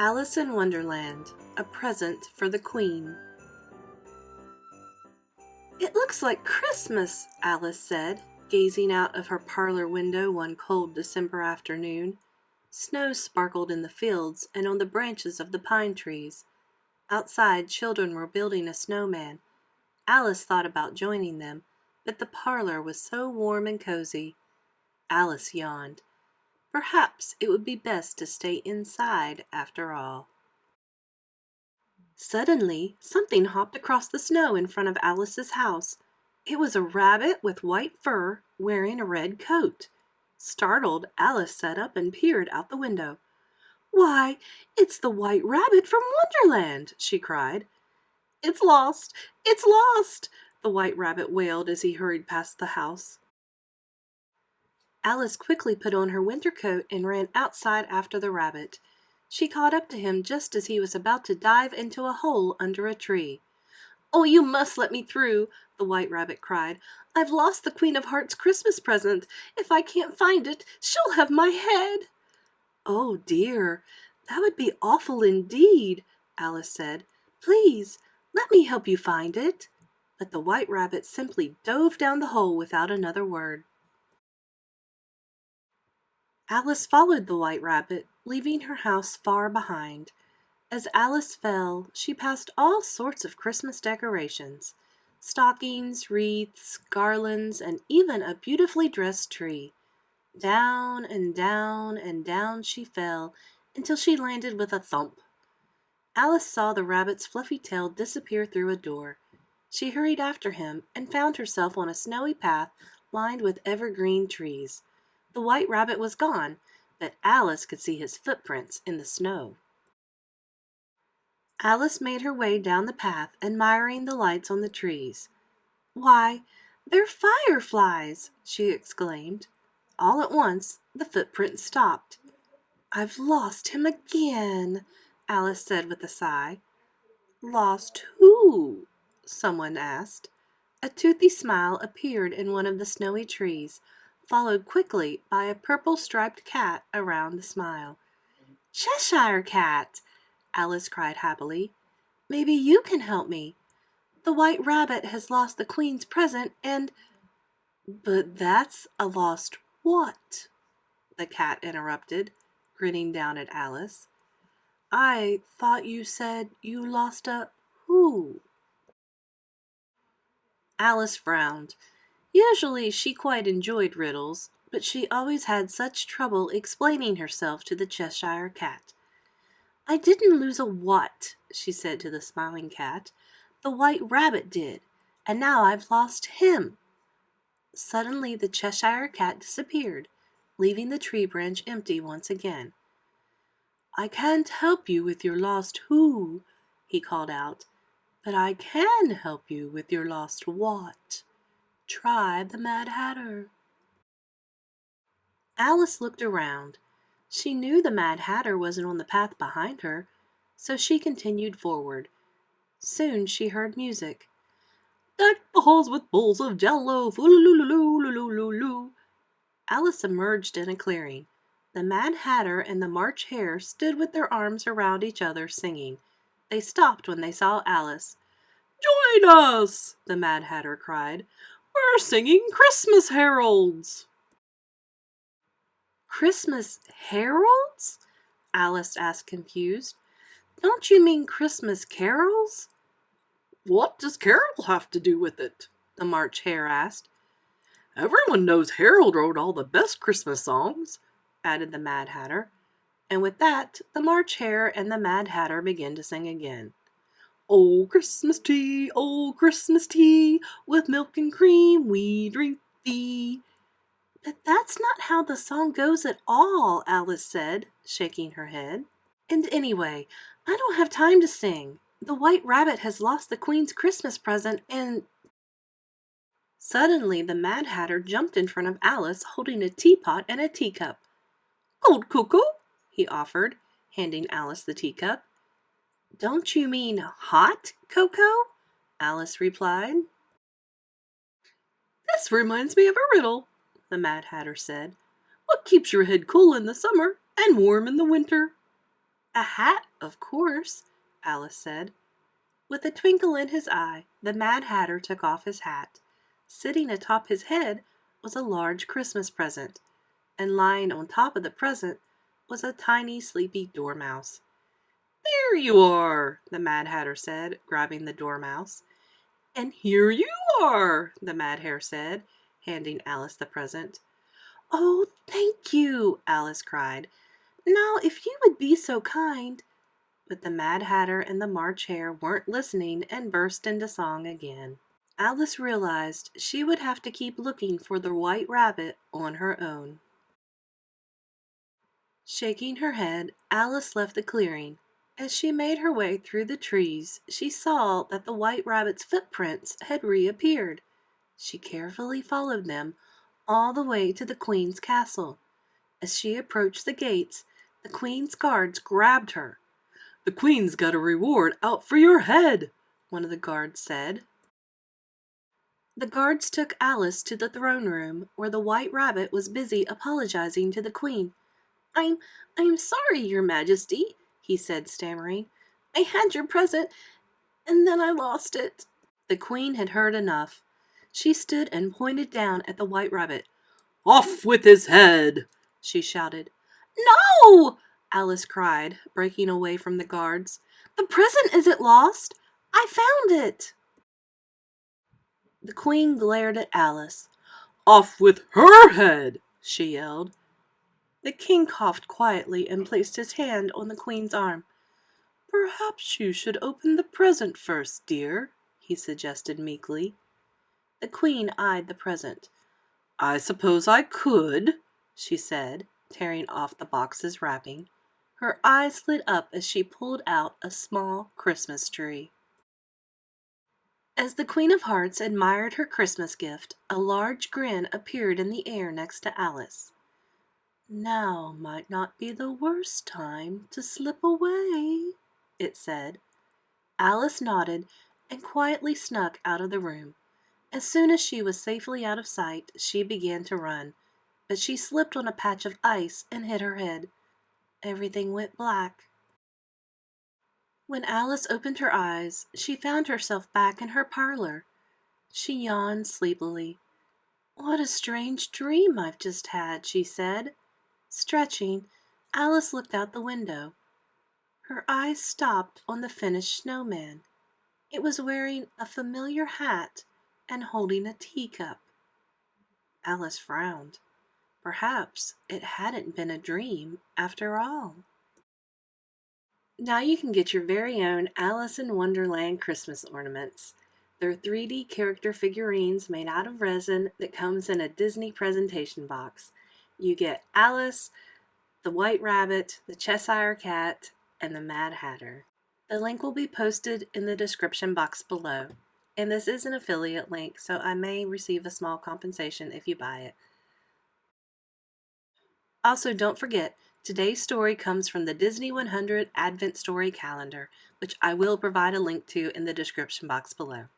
Alice in Wonderland, a present for the Queen. "It looks like Christmas," Alice said, gazing out of her parlor window one cold December afternoon. Snow sparkled in the fields and on the branches of the pine trees. Outside, children were building a snowman. Alice thought about joining them, but the parlor was so warm and cozy. Alice yawned. Perhaps it would be best to stay inside after all. Suddenly, something hopped across the snow in front of Alice's house. It was a rabbit with white fur, wearing a red coat. Startled, Alice sat up and peered out the window. "Why, it's the White Rabbit from Wonderland!" she cried. "It's lost! It's lost!" the White Rabbit wailed as he hurried past the house. Alice quickly put on her winter coat and ran outside after the rabbit. She caught up to him just as he was about to dive into a hole under a tree. "Oh, you must let me through!" the White Rabbit cried. "I've lost the Queen of Hearts' Christmas present. If I can't find it, she'll have my head." "Oh dear, that would be awful indeed," Alice said. "Please, let me help you find it." But the White Rabbit simply dove down the hole without another word. Alice followed the White Rabbit, leaving her house far behind. As Alice fell, she passed all sorts of Christmas decorations: stockings, wreaths, garlands, and even a beautifully dressed tree. Down and down and down she fell until she landed with a thump. Alice saw the rabbit's fluffy tail disappear through a door. She hurried after him and found herself on a snowy path lined with evergreen trees. The White Rabbit was gone, but Alice could see his footprints in the snow. Alice made her way down the path, admiring the lights on the trees. "Why, they're fireflies!" she exclaimed. All at once, the footprints stopped. "I've lost him again," Alice said with a sigh. "Lost who?" someone asked. A toothy smile appeared in one of the snowy trees, followed quickly by a purple-striped cat around the smile. "Cheshire Cat!" Alice cried happily. "Maybe you can help me. The White Rabbit has lost the Queen's present and—" "But that's a lost what?" the cat interrupted, grinning down at Alice. "I thought you said you lost a who?" Alice frowned. Usually she quite enjoyed riddles, but she always had such trouble explaining herself to the Cheshire Cat. "I didn't lose a what," she said to the smiling cat. "The White Rabbit did, and now I've lost him." Suddenly the Cheshire Cat disappeared, leaving the tree branch empty once again. "I can't help you with your lost who," he called out, "but I can help you with your lost what. Try the Mad Hatter." Alice looked around. She knew the Mad Hatter wasn't on the path behind her, so she continued forward. Soon she heard music. "Deck the halls with bowls of jello, foo-loo-loo-loo-loo-loo-loo." Alice emerged in a clearing. The Mad Hatter and the March Hare stood with their arms around each other, singing. They stopped when they saw Alice. "Join us!" the Mad Hatter cried. "We're singing Christmas heralds." "Christmas heralds?" Alice asked, confused. "Don't you mean Christmas carols?" "What does carol have to do with it?" the March Hare asked. "Everyone knows Harold wrote all the best Christmas songs," added the Mad Hatter. And with that, the March Hare and the Mad Hatter began to sing again. Old Christmas tea, with milk and cream we drink thee." "But that's not how the song goes at all," Alice said, shaking her head. "And anyway, I don't have time to sing. The White Rabbit has lost the Queen's Christmas present and—" Suddenly the Mad Hatter jumped in front of Alice, holding a teapot and a teacup. "Cold cocoa?" he offered, handing Alice the teacup. "Don't you mean hot cocoa?" Alice replied. "This reminds me of a riddle," the Mad Hatter said. "What keeps your head cool in the summer and warm in the winter?" A hat, of course, Alice said. With a twinkle in his eye, the Mad Hatter took off his hat. Sitting atop his head was a large Christmas present, and lying on top of the present was a tiny sleepy dormouse. "There you are," the Mad Hatter said, grabbing the dormouse. "And here you are," the Mad Hare said, handing Alice the present. "Oh, thank you," Alice cried. "Now, if you would be so kind—" But the Mad Hatter and the March Hare weren't listening and burst into song again. Alice realized she would have to keep looking for the White Rabbit on her own. Shaking her head, Alice left the clearing. As she made her way through the trees, she saw that the White Rabbit's footprints had reappeared. She carefully followed them all the way to the Queen's castle. As she approached the gates, the Queen's guards grabbed her. "The Queen's got a reward out for your head," one of the guards said. The guards took Alice to the throne room, where the White Rabbit was busy apologizing to the Queen. I'm sorry, Your Majesty," he said, stammering. "I had your present, and then I lost it." The Queen had heard enough. She stood and pointed down at the White Rabbit. "Off with his head!" she shouted. "No!" Alice cried, breaking away from the guards. "The present isn't lost. I found it." The Queen glared at Alice. "Off with her head!" she yelled. The King coughed quietly and placed his hand on the Queen's arm. "Perhaps you should open the present first, dear," he suggested meekly. The Queen eyed the present. "I suppose I could," she said, tearing off the box's wrapping. Her eyes lit up as she pulled out a small Christmas tree. As the Queen of Hearts admired her Christmas gift, a large grin appeared in the air next to Alice. "Now might not be the worst time to slip away," it said. Alice nodded and quietly snuck out of the room. As soon as she was safely out of sight, she began to run, but she slipped on a patch of ice and hit her head. Everything went black. When Alice opened her eyes, she found herself back in her parlor. She yawned sleepily. "What a strange dream I've just had," she said. Stretching, Alice looked out the window. Her eyes stopped on the finished snowman. It was wearing a familiar hat and holding a teacup. Alice frowned. Perhaps it hadn't been a dream after all. Now you can get your very own Alice in Wonderland Christmas ornaments. They're 3D character figurines made out of resin that comes in a Disney presentation box. You get Alice, the White Rabbit, the Cheshire Cat, and the Mad Hatter. The link will be posted in the description box below. And this is an affiliate link, so I may receive a small compensation if you buy it. Also, don't forget, today's story comes from the Disney 100 Advent Story Calendar, which I will provide a link to in the description box below.